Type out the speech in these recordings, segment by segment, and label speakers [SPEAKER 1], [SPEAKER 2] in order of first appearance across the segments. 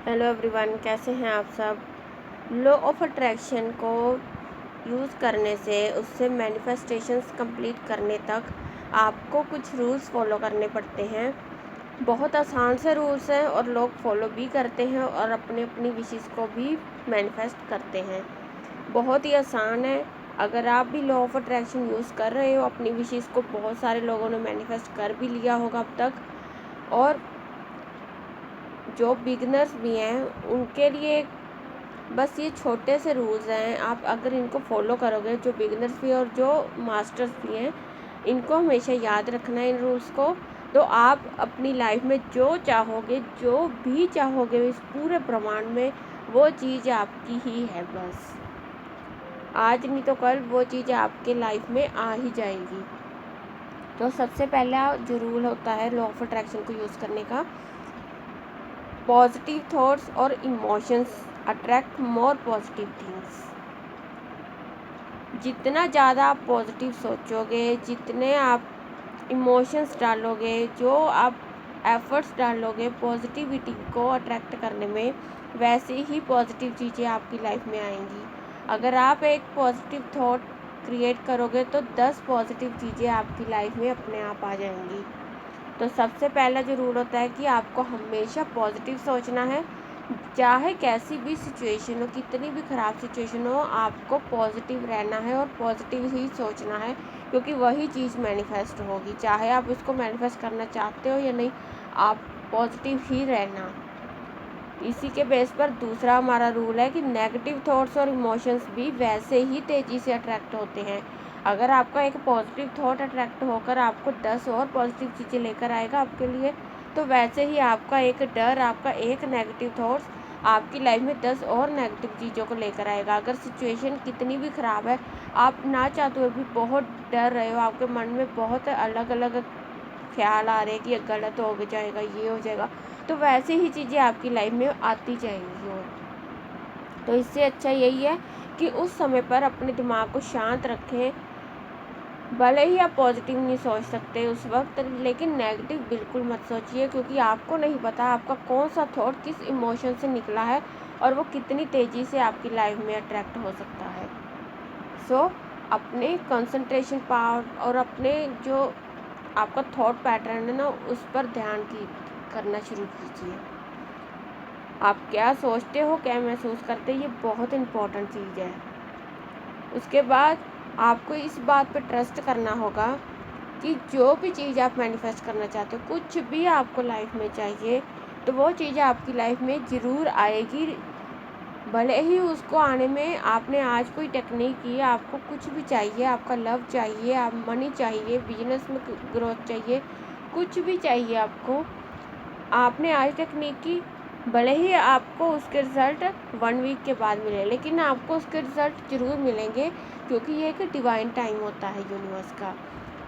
[SPEAKER 1] Hello everyone, कैसे हैं आप सब। लॉ ऑफ अट्रैक्शन को यूज़ करने से उससे मैनिफेस्टेशंस कंप्लीट करने तक आपको कुछ रूल्स फॉलो करने पड़ते हैं। बहुत आसान से रूल्स हैं और लोग फॉलो भी करते हैं और अपनी अपनी विशेस को भी मैनिफेस्ट करते हैं। बहुत ही आसान है। अगर आप भी लॉ ऑफ अट्रैक्शन यूज़ कर रहे हो, अपनी विशेस को बहुत सारे लोगों ने मैनिफेस्ट कर भी लिया होगा अब तक। और जो बिगनर्स भी हैं उनके लिए बस ये छोटे से रूल्स हैं, आप अगर इनको फॉलो करोगे, जो बिगनर्स भी और जो मास्टर्स भी हैं, इनको हमेशा याद रखना है इन रूल्स को। तो आप अपनी लाइफ में जो चाहोगे, जो भी चाहोगे इस पूरे ब्रह्मांड में, वो चीज़ आपकी ही है। बस आज नहीं तो कल वो चीज़ आपके लाइफ में आ ही जाएगी। तो सबसे पहला जो रूल होता है लॉ ऑफ अट्रैक्शन को यूज़ करने का, पॉजिटिव थॉट्स और emotions attract more positive things. जितना ज़्यादा आप पॉजिटिव सोचोगे, जितने आप इमोशंस डालोगे, जो आप एफर्ट्स डालोगे पॉजिटिविटी को अट्रैक्ट करने में, वैसे ही पॉजिटिव चीज़ें आपकी लाइफ में आएंगी। अगर आप एक पॉजिटिव थॉट क्रिएट करोगे तो 10 पॉजिटिव चीज़ें आपकी लाइफ में अपने आप आ जाएंगी। तो सबसे पहला जो रूल होता है कि आपको हमेशा पॉजिटिव सोचना है। चाहे कैसी भी सिचुएशन हो, कितनी भी ख़राब सिचुएशन हो, आपको पॉजिटिव रहना है और पॉजिटिव ही सोचना है, क्योंकि वही चीज़ मैनिफेस्ट होगी। चाहे आप उसको मैनिफेस्ट करना चाहते हो या नहीं, आप पॉजिटिव ही रहना। इसी के बेस पर दूसरा हमारा रूल है कि नेगेटिव थॉट्स और इमोशंस भी वैसे ही तेज़ी से अट्रैक्ट होते हैं। अगर आपका एक पॉजिटिव थॉट अट्रैक्ट होकर आपको 10 और पॉजिटिव चीज़ें लेकर आएगा आपके लिए, तो वैसे ही आपका एक डर, आपका एक नेगेटिव थॉट्स आपकी लाइफ में 10 और नेगेटिव चीज़ों को लेकर आएगा। अगर सिचुएशन कितनी भी ख़राब है, आप ना चाहते हुए भी बहुत डर रहे हो, आपके मन में बहुत अलग अलग ख्याल आ रहे हैं कि ये गलत हो जाएगा, ये हो जाएगा, तो वैसे ही चीज़ें आपकी लाइफ में आती जाएंगी। और तो इससे अच्छा यही है कि उस समय पर अपने दिमाग को शांत रखें। भले ही आप पॉजिटिव नहीं सोच सकते उस वक्त, लेकिन नेगेटिव बिल्कुल मत सोचिए, क्योंकि आपको नहीं पता आपका कौन सा थॉट किस इमोशन से निकला है और वो कितनी तेज़ी से आपकी लाइफ में अट्रैक्ट हो सकता है। सो अपने कंसंट्रेशन पावर और अपने जो आपका थॉट पैटर्न है ना, उस पर ध्यान की करना शुरू कीजिए। आप क्या सोचते हो, क्या महसूस करते हो, ये बहुत इम्पोर्टेंट चीज़ है। उसके बाद आपको इस बात पे ट्रस्ट करना होगा कि जो भी चीज़ आप मैनिफेस्ट करना चाहते हो, कुछ भी आपको लाइफ में चाहिए, तो वो चीज़ आपकी लाइफ में ज़रूर आएगी। भले ही उसको आने में आपने आज कोई टेक्निक की, आपको कुछ भी चाहिए, आपका लव चाहिए, आप मनी चाहिए, बिजनेस में ग्रोथ चाहिए, कुछ भी चाहिए आपको, आपने आज टेक्निक की, भले ही आपको उसके रिज़ल्ट 1 वीक के बाद मिले, लेकिन आपको उसके रिज़ल्ट ज़रूर मिलेंगे, क्योंकि ये एक डिवाइन टाइम होता है यूनिवर्स का।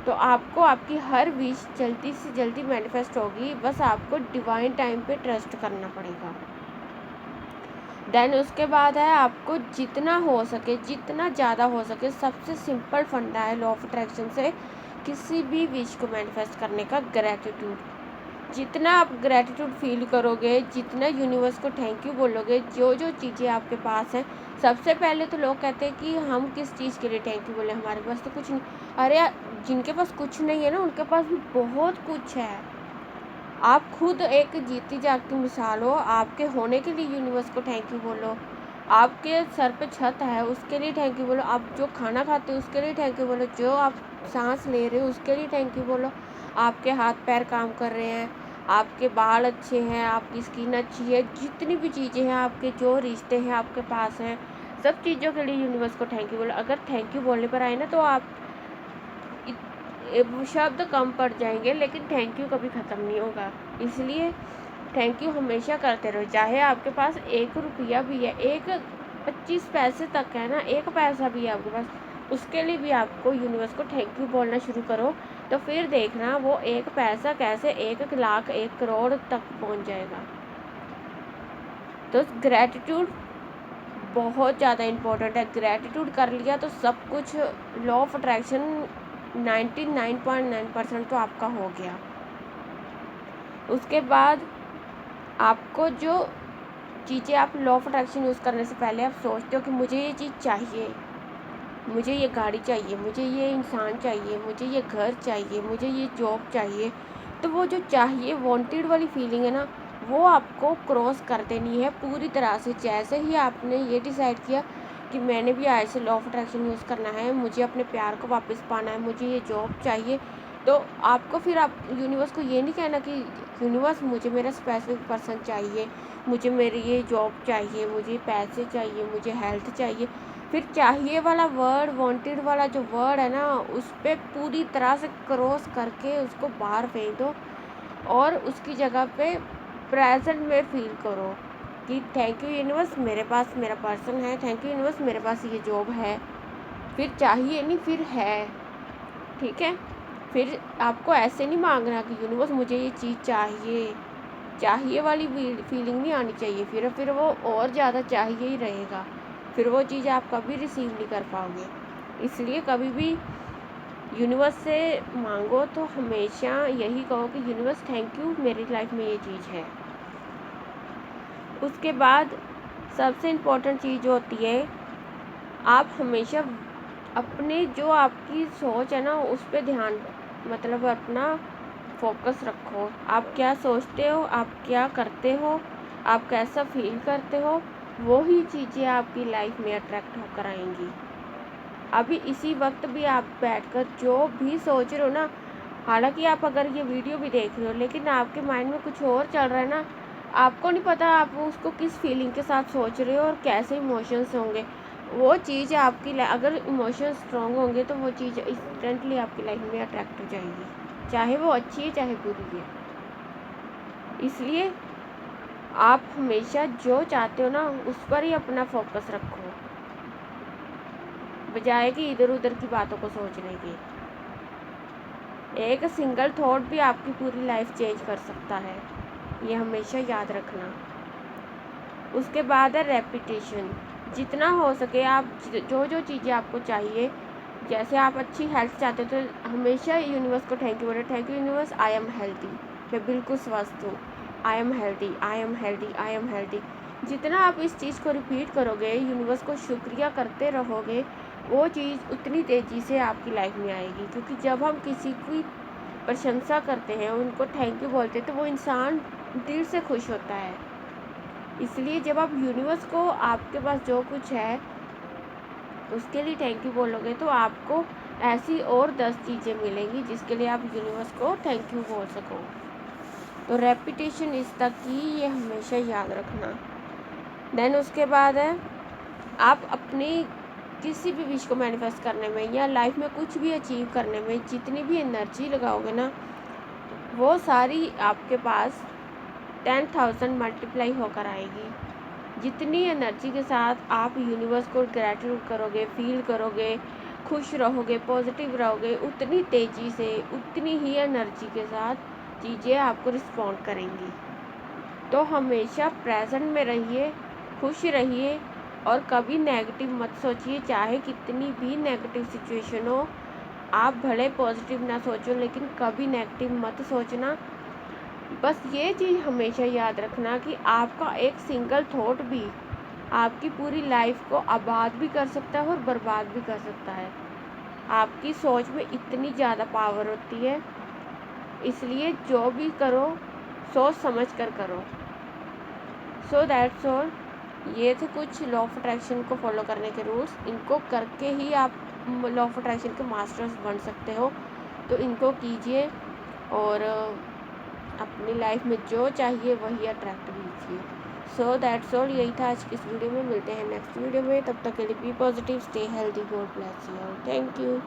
[SPEAKER 1] तो आपको आपकी हर विश जल्दी से जल्दी मैनिफेस्ट होगी, बस आपको डिवाइन टाइम पे ट्रस्ट करना पड़ेगा। देन उसके बाद है, आपको जितना हो सके, जितना ज़्यादा हो सके, सबसे सिंपल फंडा है लॉ ऑफ अट्रैक्शन से किसी भी विश को मैनिफेस्ट करने का, ग्रैटिट्यूड। जितना आप ग्रैटिट्यूड फील करोगे, जितना यूनिवर्स को थैंक यू बोलोगे, जो जो चीज़ें आपके पास हैं, सबसे पहले तो लोग कहते हैं कि हम किस चीज़ के लिए थैंक यू बोले, हमारे पास तो कुछ नहीं। अरे यार, जिनके पास कुछ नहीं है ना, उनके पास भी बहुत कुछ है। आप खुद एक जीती जागती मिसाल हो। आपके होने के लिए यूनिवर्स को थैंक यू बोलो। आपके सर पे छत है उसके लिए थैंक यू बोलो। आप जो खाना खाते हो उसके लिए थैंक यू बोलो। जो आप सांस ले रहे हो उसके लिए थैंक यू बोलो। आपके हाथ पैर काम कर रहे हैं, आपके बाल अच्छे हैं, आपकी स्किन अच्छी है, जितनी भी चीज़ें हैं, आपके जो रिश्ते हैं आपके पास हैं, सब चीज़ों के लिए यूनिवर्स को थैंक यू बोलो। अगर थैंक यू बोलने पर आए ना, तो आप शब्द कम पड़ जाएंगे, लेकिन थैंक यू कभी ख़त्म नहीं होगा। इसलिए थैंक यू हमेशा करते रहो। चाहे आपके पास 1 रुपया भी है, 25 पैसे तक है ना, 1 पैसा भी है आपके पास, उसके लिए भी आपको यूनिवर्स को थैंक यू बोलना शुरू करो। तो फिर देखना वो 1 पैसा कैसे 1 लाख 1 करोड़ तक पहुंच जाएगा। तो ग्रैटिट्यूड बहुत ज़्यादा इम्पोर्टेंट है। ग्रैटिट्यूड कर लिया तो सब कुछ, लॉ ऑफ अट्रैक्शन 99.9% तो आपका हो गया। उसके बाद आपको जो चीज़ें आप लॉ ऑफ अट्रैक्शन यूज़ करने से पहले आप सोचते हो कि मुझे ये चीज़ चाहिए, मुझे ये गाड़ी चाहिए, मुझे ये इंसान चाहिए, मुझे ये घर चाहिए, मुझे ये जॉब चाहिए, तो वो जो चाहिए वांटेड वाली फीलिंग है ना, वो आपको क्रॉस कर देनी है पूरी तरह से। जैसे ही आपने ये डिसाइड किया कि मैंने भी आज से लॉ ऑफ अट्रैक्शन यूज़ करना है, मुझे अपने प्यार को वापस पाना है, मुझे ये जॉब चाहिए, तो आपको फिर आप यूनिवर्स को ये नहीं कहना कि यूनिवर्स मुझे मेरा स्पेसिफिक पर्सन चाहिए, मुझे मेरी ये जॉब चाहिए, मुझे पैसे चाहिए, मुझे हेल्थ चाहिए। फिर चाहिए वाला वर्ड, वांटेड वाला जो वर्ड है ना, उस पर पूरी तरह से क्रॉस करके उसको बाहर फेंक दो और उसकी जगह पे प्रेजेंट में फील करो कि थैंक यू यूनिवर्स, मेरे पास मेरा पर्सन है, थैंक यू यूनिवर्स, मेरे पास ये जॉब है। फिर चाहिए नहीं, फिर है, ठीक है। फिर आपको ऐसे नहीं मांगना कि यूनिवर्स मुझे ये चीज़ चाहिए, चाहिए वाली फीलिंग नहीं आनी चाहिए। फिर वो और ज़्यादा चाहिए ही रहेगा, फिर वो चीज़ आप कभी रिसीव नहीं कर पाओगे। इसलिए कभी भी यूनिवर्स से मांगो तो हमेशा यही कहो कि यूनिवर्स थैंक यू, मेरी लाइफ में ये चीज़ है। उसके बाद सबसे इम्पोर्टेंट चीज़ जो होती है, आप हमेशा अपने जो आपकी सोच है ना उस पर ध्यान, मतलब अपना फोकस रखो। आप क्या सोचते हो, आप क्या करते हो, आप कैसा फील करते हो, वो ही चीज़ें आपकी लाइफ में अट्रैक्ट होकर आएंगी। अभी इसी वक्त भी आप बैठकर जो भी सोच रहे हो ना, हालांकि आप अगर ये वीडियो भी देख रहे हो लेकिन आपके माइंड में कुछ और चल रहा है ना, आपको नहीं पता आप उसको किस फीलिंग के साथ सोच रहे हो और कैसे इमोशंस होंगे। वो चीज़ आपकी अगर इमोशंस स्ट्रॉन्ग होंगे तो वो चीज़ इंस्टेंटली आपकी लाइफ में अट्रैक्ट हो जाएगी, चाहे वो अच्छी है चाहे बुरी है। इसलिए आप हमेशा जो चाहते हो ना उस पर ही अपना फोकस रखो, बजाय कि इधर उधर की बातों को सोचने की। एक सिंगल थॉट भी आपकी पूरी लाइफ चेंज कर सकता है, ये हमेशा याद रखना। उसके बाद है रेपिटेशन। जितना हो सके आप जो जो चीज़ें आपको चाहिए, जैसे आप अच्छी हेल्थ चाहते हो तो हमेशा यूनिवर्स को थैंक यू बोलो, thank you universe, I am healthy, मैं बिल्कुल स्वस्थ हूँ, I am healthy, I am healthy, I am healthy. जितना आप इस चीज़ को रिपीट करोगे, यूनिवर्स को शुक्रिया करते रहोगे, वो चीज़ उतनी तेज़ी से आपकी लाइफ में आएगी। क्योंकि जब हम किसी की प्रशंसा करते हैं, उनको थैंक यू बोलते हैं, तो वो इंसान दिल से खुश होता है। इसलिए जब आप यूनिवर्स को आपके पास जो कुछ है उसके लिए थैंक यू बोलोगे तो आपको ऐसी और 10 चीज़ें मिलेंगी जिसके लिए आप यूनिवर्स को थैंक यू बोल सको। तो रेपिटेशन इस तक की, ये हमेशा याद रखना। देन उसके बाद है, आप अपनी किसी भी विश को मैनिफेस्ट करने में या लाइफ में कुछ भी अचीव करने में जितनी भी एनर्जी लगाओगे ना, वो सारी आपके पास 10,000 मल्टीप्लाई होकर आएगी। जितनी एनर्जी के साथ आप यूनिवर्स को ग्रैटिट्यूड करोगे, फील करोगे, खुश रहोगे, पॉजिटिव रहोगे, उतनी तेज़ी से, उतनी ही एनर्जी के साथ चीज़ें आपको रिस्पॉन्ड करेंगी। तो हमेशा प्रेजेंट में रहिए, खुश रहिए और कभी नेगेटिव मत सोचिए। चाहे कितनी भी नेगेटिव सिचुएशन हो, आप भले पॉजिटिव ना सोचो लेकिन कभी नेगेटिव मत सोचना। बस ये चीज़ हमेशा याद रखना कि आपका एक सिंगल थॉट भी आपकी पूरी लाइफ को आबाद भी कर सकता है और बर्बाद भी कर सकता है। आपकी सोच में इतनी ज़्यादा पावर होती है, इसलिए जो भी करो सोच समझ कर करो। So that's all. ये थे कुछ लॉ ऑफ अट्रैक्शन को फॉलो करने के रूल्स। इनको करके ही आप लॉ ऑफ अट्रैक्शन के मास्टर्स बन सकते हो, तो इनको कीजिए और अपनी लाइफ में जो चाहिए वही अट्रैक्ट कीजिए। So that's all. यही था आज की इस वीडियो में। मिलते हैं नेक्स्ट वीडियो में, तब तक के लिए be positive, stay healthy, god bless you all. Thank you.